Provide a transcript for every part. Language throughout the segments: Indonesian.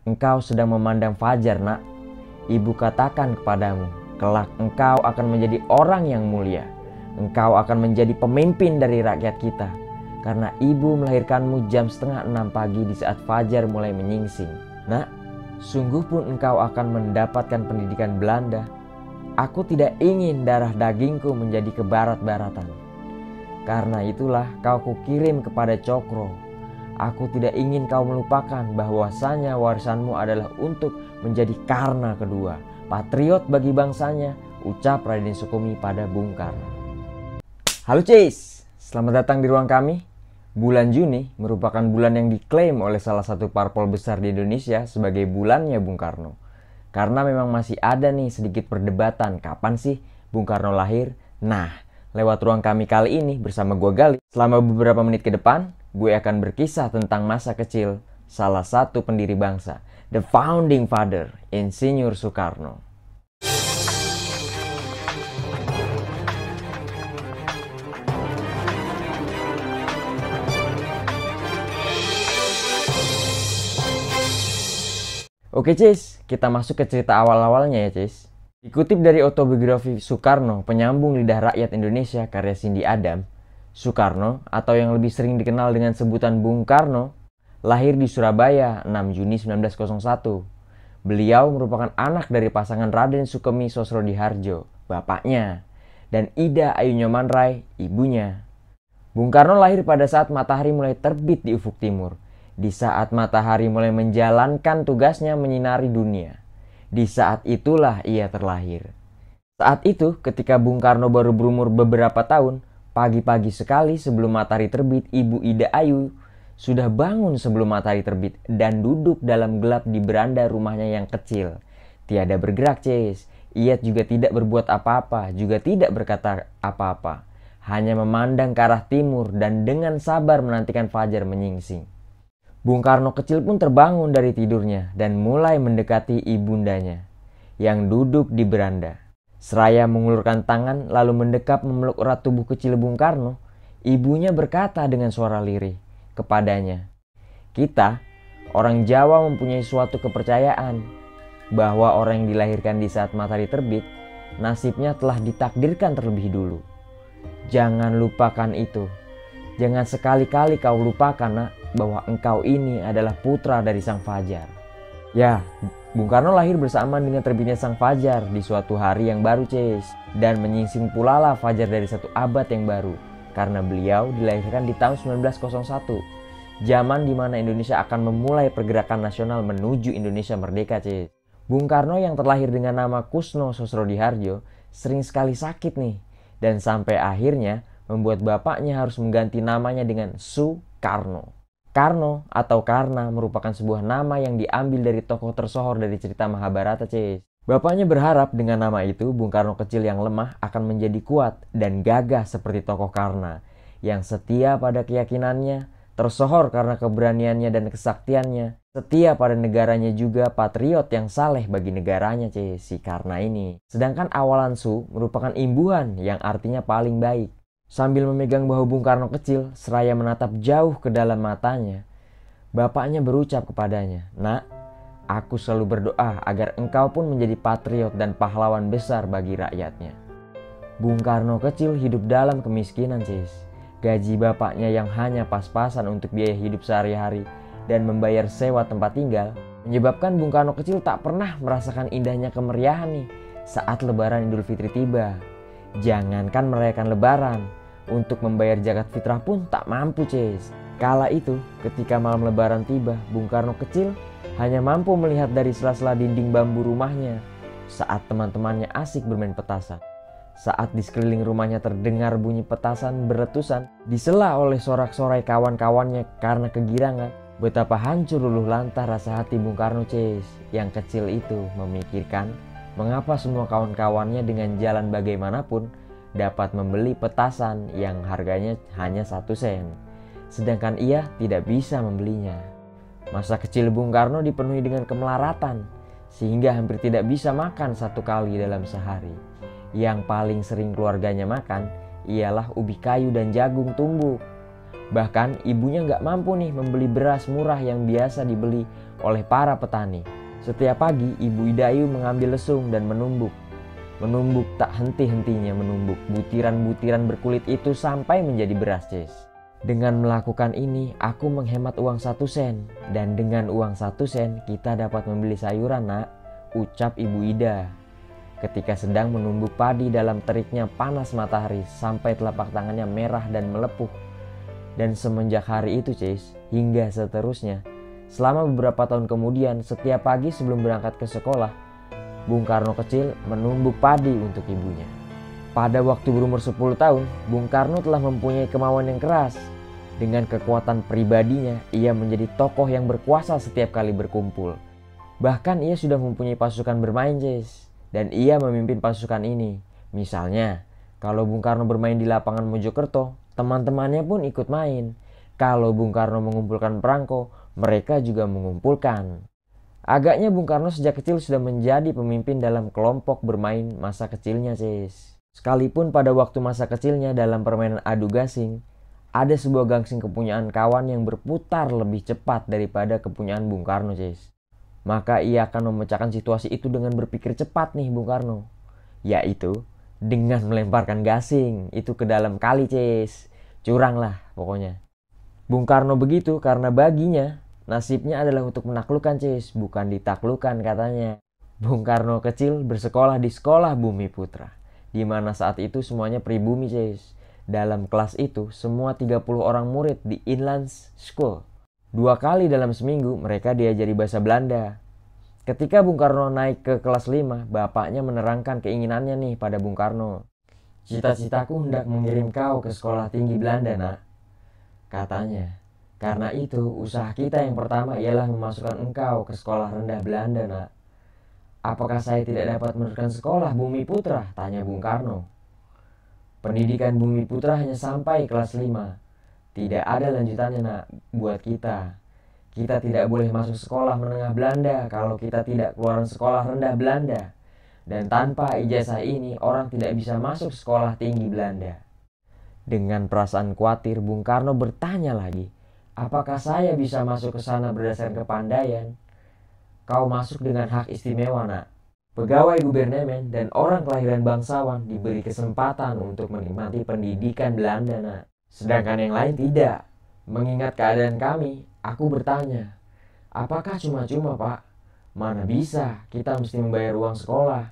engkau sedang memandang fajar, nak. Ibu katakan kepadamu, kelak engkau akan menjadi orang yang mulia. Engkau akan menjadi pemimpin dari rakyat kita. Karena ibu melahirkanmu jam 5:30 pagi di saat fajar mulai menyingsing. Nak, sungguh pun engkau akan mendapatkan pendidikan Belanda. Aku tidak ingin darah dagingku menjadi kebarat-baratan. Karena itulah kau kukirim kepada Cokro. Aku tidak ingin kau melupakan bahwasanya warisanmu adalah untuk menjadi Karna kedua, patriot bagi bangsanya, ucap Raden Sukemi pada Bung Karno. Halo Cis, selamat datang di ruang kami. Bulan Juni merupakan bulan yang diklaim oleh salah satu parpol besar di Indonesia sebagai bulannya Bung Karno. Karena memang masih ada nih sedikit perdebatan kapan sih Bung Karno lahir. Nah, lewat ruang kami kali ini bersama gue Gali, selama beberapa menit ke depan, gue akan berkisah tentang masa kecil salah satu pendiri bangsa, the founding father, Insinyur Soekarno. Oke Cis, kita masuk ke cerita awal-awalnya ya Cis. Dikutip dari autobiografi Soekarno, penyambung lidah rakyat Indonesia karya Cindy Adam, Soekarno, atau yang lebih sering dikenal dengan sebutan Bung Karno, lahir di Surabaya 6 Juni 1901. Beliau merupakan anak dari pasangan Raden Sukemi Sosrodihardjo, bapaknya, dan Ida Ayu Nyomanrai, ibunya. Bung Karno lahir pada saat matahari mulai terbit di ufuk timur, di saat matahari mulai menjalankan tugasnya menyinari dunia. Di saat itulah ia terlahir. Saat itu, ketika Bung Karno baru berumur beberapa tahun, pagi-pagi sekali sebelum matahari terbit, Ibu Ida Ayu sudah bangun sebelum matahari terbit dan duduk dalam gelap di beranda rumahnya yang kecil. Tiada bergerak, Cis. Ia juga tidak berbuat apa-apa, juga tidak berkata apa-apa. Hanya memandang ke arah timur dan dengan sabar menantikan fajar menyingsing. Bung Karno kecil pun terbangun dari tidurnya dan mulai mendekati ibundanya yang duduk di beranda. Seraya mengulurkan tangan lalu mendekap memeluk erat tubuh kecil Bung Karno, ibunya berkata dengan suara lirih kepadanya, "Kita, orang Jawa mempunyai suatu kepercayaan bahwa orang yang dilahirkan di saat matahari terbit, nasibnya telah ditakdirkan terlebih dulu. Jangan lupakan itu. Jangan sekali-kali kau lupakan, nak, bahwa engkau ini adalah putra dari Sang Fajar." Ya, Bung Karno lahir bersamaan dengan terbitnya Sang Fajar di suatu hari yang baru, Cis. Dan menyingsing pula lah fajar dari satu abad yang baru. Karena beliau dilahirkan di tahun 1901. Zaman di mana Indonesia akan memulai pergerakan nasional menuju Indonesia merdeka, Cis. Bung Karno yang terlahir dengan nama Kusno Sosrodihardjo sering sekali sakit nih. Dan sampai akhirnya membuat bapaknya harus mengganti namanya dengan Soekarno. Karno atau Karna merupakan sebuah nama yang diambil dari tokoh tersohor dari cerita Mahabharata, Cis. Bapaknya berharap dengan nama itu Bung Karno kecil yang lemah akan menjadi kuat dan gagah seperti tokoh Karna yang setia pada keyakinannya, tersohor karena keberaniannya dan kesaktiannya, setia pada negaranya juga patriot yang saleh bagi negaranya, Cis, si Karna ini. Sedangkan awalan Su merupakan imbuhan yang artinya paling baik. Sambil memegang bahu Bung Karno kecil, seraya menatap jauh ke dalam matanya, bapaknya berucap kepadanya, "Nak, aku selalu berdoa agar engkau pun menjadi patriot dan pahlawan besar bagi rakyatnya." Bung Karno kecil hidup dalam kemiskinan, Cis. Gaji bapaknya yang hanya pas-pasan untuk biaya hidup sehari-hari dan membayar sewa tempat tinggal, menyebabkan Bung Karno kecil tak pernah merasakan indahnya kemeriahan nih saat Lebaran Idul Fitri tiba. Jangankan merayakan Lebaran, untuk membayar zakat fitrah pun tak mampu, Cis. Kala itu, ketika malam Lebaran tiba, Bung Karno kecil hanya mampu melihat dari sela-sela dinding bambu rumahnya saat teman-temannya asik bermain petasan. Saat di sekeliling rumahnya terdengar bunyi petasan berletusan, disela oleh sorak-sorai kawan-kawannya karena kegirangan. Betapa hancur luluh lantah rasa hati Bung Karno, Cis, yang kecil itu memikirkan mengapa semua kawan-kawannya dengan jalan bagaimanapun dapat membeli petasan yang harganya hanya 1 sen. Sedangkan ia tidak bisa membelinya. Masa kecil Bung Karno dipenuhi dengan kemelaratan, sehingga hampir tidak bisa makan 1 kali dalam sehari. Yang paling sering keluarganya makan ialah ubi kayu dan jagung tumbuk. Bahkan ibunya nggak mampu nih membeli beras murah yang biasa dibeli oleh para petani. Setiap pagi, Ibu Ida Ayu mengambil lesung dan menumbuk. Menumbuk tak henti-hentinya menumbuk butiran-butiran berkulit itu sampai menjadi beras, Cis. Dengan melakukan ini, aku menghemat uang 1 sen. Dan dengan uang 1 sen, kita dapat membeli sayuran, nak, ucap Ibu Ida. Ketika sedang menumbuk padi dalam teriknya panas matahari sampai telapak tangannya merah dan melepuh. Dan semenjak hari itu, Cis, hingga seterusnya, selama beberapa tahun kemudian, setiap pagi sebelum berangkat ke sekolah, Bung Karno kecil menumbuk padi untuk ibunya. Pada waktu berumur 10 tahun, Bung Karno telah mempunyai kemauan yang keras. Dengan kekuatan pribadinya, ia menjadi tokoh yang berkuasa setiap kali berkumpul. Bahkan ia sudah mempunyai pasukan bermain, Cis. Dan ia memimpin pasukan ini. Misalnya, kalau Bung Karno bermain di lapangan Mojokerto, teman-temannya pun ikut main. Kalau Bung Karno mengumpulkan perangko, mereka juga mengumpulkan. Agaknya Bung Karno sejak kecil sudah menjadi pemimpin dalam kelompok bermain masa kecilnya, Cis. Sekalipun pada waktu masa kecilnya dalam permainan adu gasing, ada sebuah gangsing kepunyaan kawan yang berputar lebih cepat daripada kepunyaan Bung Karno, Cis. Maka ia akan memecahkan situasi itu dengan berpikir cepat nih Bung Karno. Yaitu dengan melemparkan gasing itu ke dalam kali, Cis. Curang lah pokoknya. Bung Karno begitu karena baginya nasibnya adalah untuk menaklukkan, Cis, bukan ditaklukkan katanya. Bung Karno kecil bersekolah di Sekolah Bumi Putra, di mana saat itu semuanya pribumi, Cis. Dalam kelas itu semua 30 orang murid di Inland School. 2 kali dalam seminggu mereka diajari bahasa Belanda. Ketika Bung Karno naik ke kelas 5, bapaknya menerangkan keinginannya nih pada Bung Karno. Cita-citaku hendak mengirim kau ke sekolah tinggi Belanda, nak, katanya. Karena itu usaha kita yang pertama ialah memasukkan engkau ke sekolah rendah Belanda, nak. Apakah saya tidak dapat meneruskan sekolah Bumi Putra? Tanya Bung Karno. Pendidikan Bumi Putra hanya sampai kelas 5. Tidak ada lanjutannya, nak, buat kita. Kita tidak boleh masuk sekolah menengah Belanda kalau kita tidak keluar sekolah rendah Belanda. Dan tanpa ijazah ini, orang tidak bisa masuk sekolah tinggi Belanda. Dengan perasaan khawatir, Bung Karno bertanya lagi, apakah saya bisa masuk ke sana berdasarkan kepandaian? Kau masuk dengan hak istimewa, nak. Pegawai gubernemen dan orang kelahiran bangsawan diberi kesempatan untuk menikmati pendidikan Belanda, nak. Sedangkan yang lain tidak. Mengingat keadaan kami, aku bertanya, apakah cuma-cuma, Pak? Mana bisa, kita mesti membayar uang sekolah.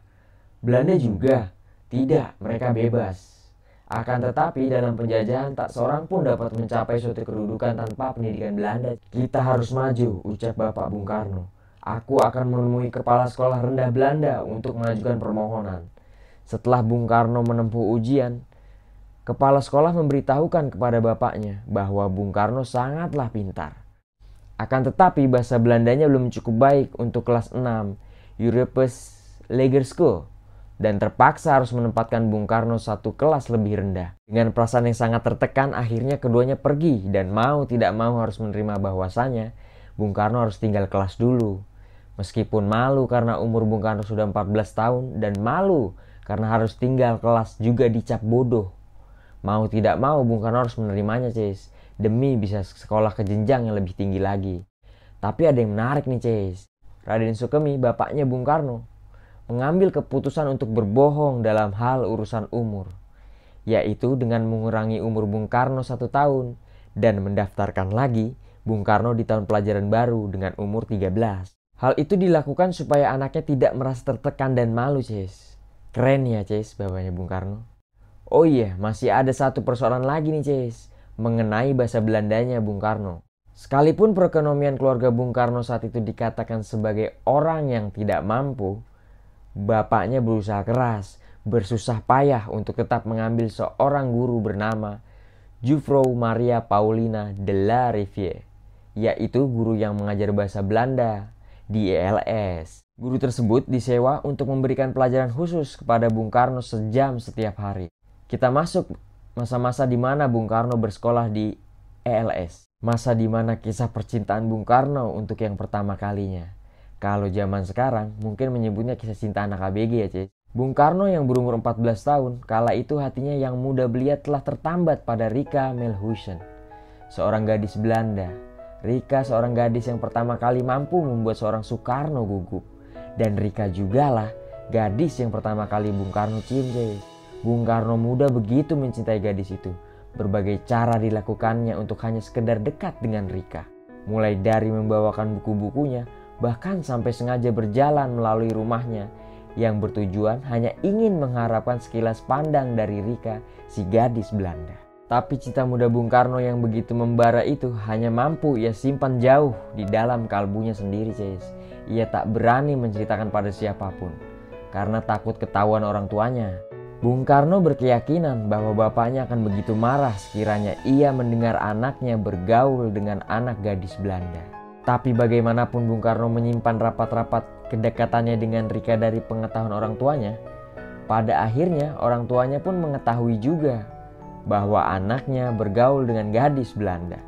Belanda juga? Tidak, mereka bebas. Akan tetapi dalam penjajahan tak seorang pun dapat mencapai suatu kedudukan tanpa pendidikan Belanda. Kita harus maju, ucap Bapak Bung Karno. Aku akan menemui kepala sekolah rendah Belanda untuk mengajukan permohonan. Setelah Bung Karno menempuh ujian, kepala sekolah memberitahukan kepada bapaknya bahwa Bung Karno sangatlah pintar. Akan tetapi bahasa Belandanya belum cukup baik untuk kelas 6 Europes Lager School dan terpaksa harus menempatkan Bung Karno 1 kelas lebih rendah. Dengan perasaan yang sangat tertekan, akhirnya keduanya pergi dan mau tidak mau harus menerima bahwasanya Bung Karno harus tinggal kelas dulu. Meskipun malu karena umur Bung Karno sudah 14 tahun dan malu karena harus tinggal kelas juga dicap bodoh. Mau tidak mau Bung Karno harus menerimanya, Cis, demi bisa sekolah ke jenjang yang lebih tinggi lagi. Tapi ada yang menarik nih, Cis. Raden Sukemi, bapaknya Bung Karno, mengambil keputusan untuk berbohong dalam hal urusan umur, yaitu dengan mengurangi umur Bung Karno 1 tahun dan mendaftarkan lagi Bung Karno di tahun pelajaran baru dengan umur 13. Hal itu dilakukan supaya anaknya tidak merasa tertekan dan malu, Cis. Keren ya, Cis, bapaknya Bung Karno. Oh iya, masih ada satu persoalan lagi nih, Cis, mengenai bahasa Belandanya Bung Karno. Sekalipun perekonomian keluarga Bung Karno saat itu dikatakan sebagai orang yang tidak mampu, bapaknya berusaha keras, bersusah payah untuk tetap mengambil seorang guru bernama Juffrouw Maria Paulina de la Rivière, yaitu guru yang mengajar bahasa Belanda di ELS. Guru tersebut disewa untuk memberikan pelajaran khusus kepada Bung Karno sejam setiap hari. Kita masuk masa-masa di mana Bung Karno bersekolah di ELS. Masa di mana kisah percintaan Bung Karno untuk yang pertama kalinya. Kalau zaman sekarang mungkin menyebutnya kisah cinta anak ABG ya, Cis. Bung Karno yang berumur 14 tahun, kala itu hatinya yang muda belia telah tertambat pada Rika Melhuisen, seorang gadis Belanda. Rika seorang gadis yang pertama kali mampu membuat seorang Soekarno gugup. Dan Rika jugalah gadis yang pertama kali Bung Karno cium, Jay. Bung Karno muda begitu mencintai gadis itu. Berbagai cara dilakukannya untuk hanya sekedar dekat dengan Rika. Mulai dari membawakan buku-bukunya, bahkan sampai sengaja berjalan melalui rumahnya yang bertujuan hanya ingin mengharapkan sekilas pandang dari Rika, si gadis Belanda. Tapi cita muda Bung Karno yang begitu membara itu hanya mampu ia simpan jauh di dalam kalbunya sendiri, Cis. Ia tak berani menceritakan pada siapapun karena takut ketahuan orang tuanya. Bung Karno berkeyakinan bahwa bapaknya akan begitu marah sekiranya ia mendengar anaknya bergaul dengan anak gadis Belanda. Tapi bagaimanapun Bung Karno menyimpan rapat-rapat kedekatannya dengan Rika dari pengetahuan orang tuanya, pada akhirnya orang tuanya pun mengetahui juga bahwa anaknya bergaul dengan gadis Belanda.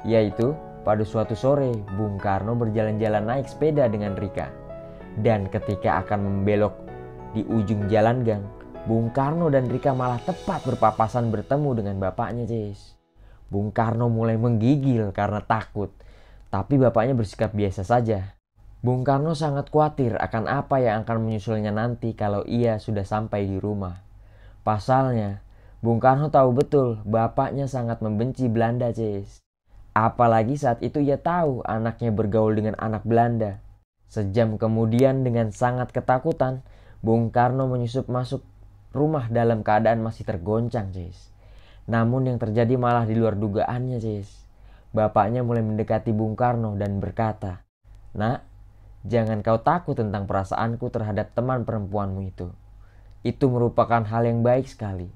Yaitu pada suatu sore Bung Karno berjalan-jalan naik sepeda dengan Rika. Dan ketika akan membelok di ujung jalan gang, Bung Karno dan Rika malah tepat berpapasan bertemu dengan bapaknya, Cis. Bung Karno mulai menggigil karena takut, tapi bapaknya bersikap biasa saja. Bung Karno sangat khawatir akan apa yang akan menyusulnya nanti kalau ia sudah sampai di rumah. Pasalnya, Bung Karno tahu betul bapaknya sangat membenci Belanda, Cis. Apalagi saat itu ia tahu anaknya bergaul dengan anak Belanda. Sejam kemudian dengan sangat ketakutan, Bung Karno menyusup masuk rumah dalam keadaan masih tergoncang, Cis. Namun yang terjadi malah di luar dugaannya, Cis. Bapaknya mulai mendekati Bung Karno dan berkata, "Nak, jangan kau takut tentang perasaanku terhadap teman perempuanmu itu. Itu merupakan hal yang baik sekali.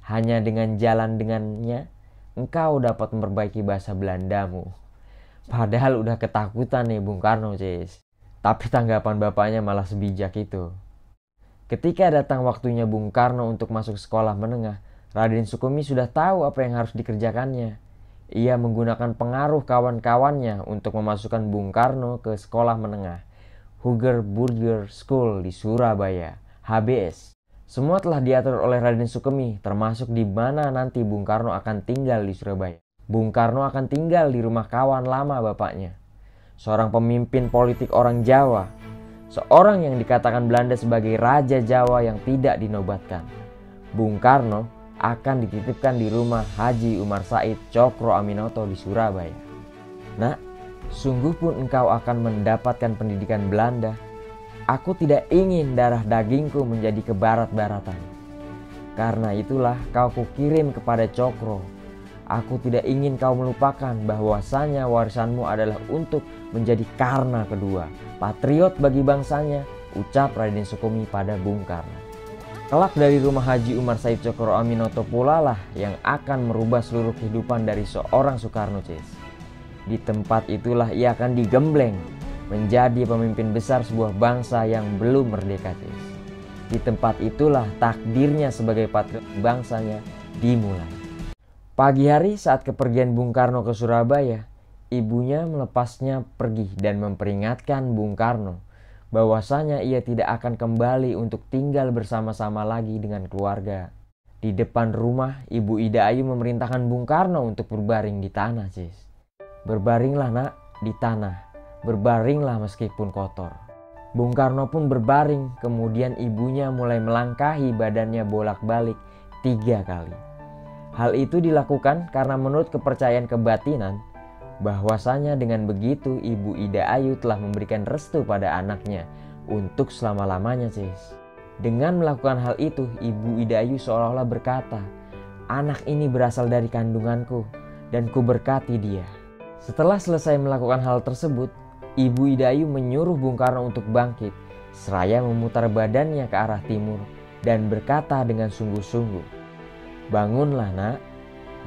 Hanya dengan jalan dengannya, engkau dapat memperbaiki bahasa Belandamu." Padahal udah ketakutan nih Bung Karno, Cis. Tapi tanggapan bapaknya malah sebijak itu. Ketika datang waktunya Bung Karno untuk masuk sekolah menengah, Raden Sukumi sudah tahu apa yang harus dikerjakannya. Ia menggunakan pengaruh kawan-kawannya untuk memasukkan Bung Karno ke sekolah menengah, Hugger Burger School di Surabaya, HBS. Semua telah diatur oleh Raden Sukemi, termasuk di mana nanti Bung Karno akan tinggal di Surabaya. Bung Karno akan tinggal di rumah kawan lama bapaknya, seorang pemimpin politik orang Jawa, seorang yang dikatakan Belanda sebagai Raja Jawa yang tidak dinobatkan. Bung Karno akan dititipkan di rumah Haji Umar Said Cokro Aminoto di Surabaya. Nak, sungguh pun engkau akan mendapatkan pendidikan Belanda. Aku tidak ingin darah dagingku menjadi kebarat-baratan. Karena itulah kau kukirim kepada Cokro. Aku tidak ingin kau melupakan bahwasanya warisanmu adalah untuk menjadi Karna kedua, patriot bagi bangsanya, ucap Raden Sukumi pada Bung Karno. Kelak dari rumah Haji Umar Said Cokro Aminoto pula lah yang akan merubah seluruh kehidupan dari seorang Soekarno, Cis. Di tempat itulah ia akan digembleng menjadi pemimpin besar sebuah bangsa yang belum merdeka, Cis. Di tempat itulah takdirnya sebagai patriot bangsanya dimulai. Pagi hari saat kepergian Bung Karno ke Surabaya, ibunya melepasnya pergi dan memperingatkan Bung Karno bahwasanya ia tidak akan kembali untuk tinggal bersama-sama lagi dengan keluarga. Di depan rumah, Ibu Ida Ayu memerintahkan Bung Karno untuk berbaring di tanah, Cis. Berbaringlah nak di tanah, berbaringlah meskipun kotor. Bung Karno pun berbaring, kemudian ibunya mulai melangkahi badannya bolak-balik 3 kali. Hal itu dilakukan karena menurut kepercayaan kebatinan, bahwasanya dengan begitu Ibu Ida Ayu telah memberikan restu pada anaknya untuk selama-lamanya, Cis. Dengan melakukan hal itu, Ibu Ida Ayu seolah-olah berkata, "Anak ini berasal dari kandunganku dan ku berkati dia." Setelah selesai melakukan hal tersebut, Ibu Ida Ayu menyuruh Bung Karno untuk bangkit, seraya memutar badannya ke arah timur dan berkata dengan sungguh-sungguh, "Bangunlah nak,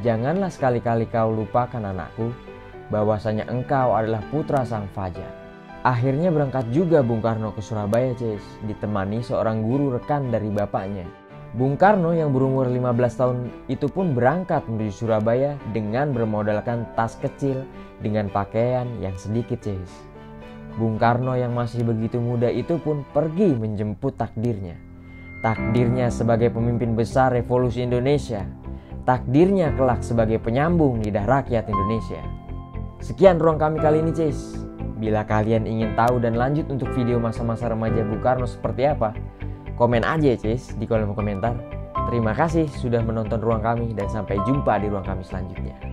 janganlah sekali-kali kau lupakan anakku, bahwasanya engkau adalah putra sang fajar." Akhirnya berangkat juga Bung Karno ke Surabaya, Cis, ditemani seorang guru rekan dari bapaknya. Bung Karno yang berumur 15 tahun itu pun berangkat menuju Surabaya dengan bermodalkan tas kecil dengan pakaian yang sedikit, Cis. Bung Karno yang masih begitu muda itu pun pergi menjemput takdirnya. Takdirnya sebagai pemimpin besar revolusi Indonesia. Takdirnya kelak sebagai penyambung lidah rakyat Indonesia. Sekian ruang kami kali ini, Cis. Bila kalian ingin tahu dan lanjut untuk video masa-masa remaja Bung Karno seperti apa, komen aja ya, Cis, di kolom komentar. Terima kasih sudah menonton ruang kami dan sampai jumpa di ruang kami selanjutnya.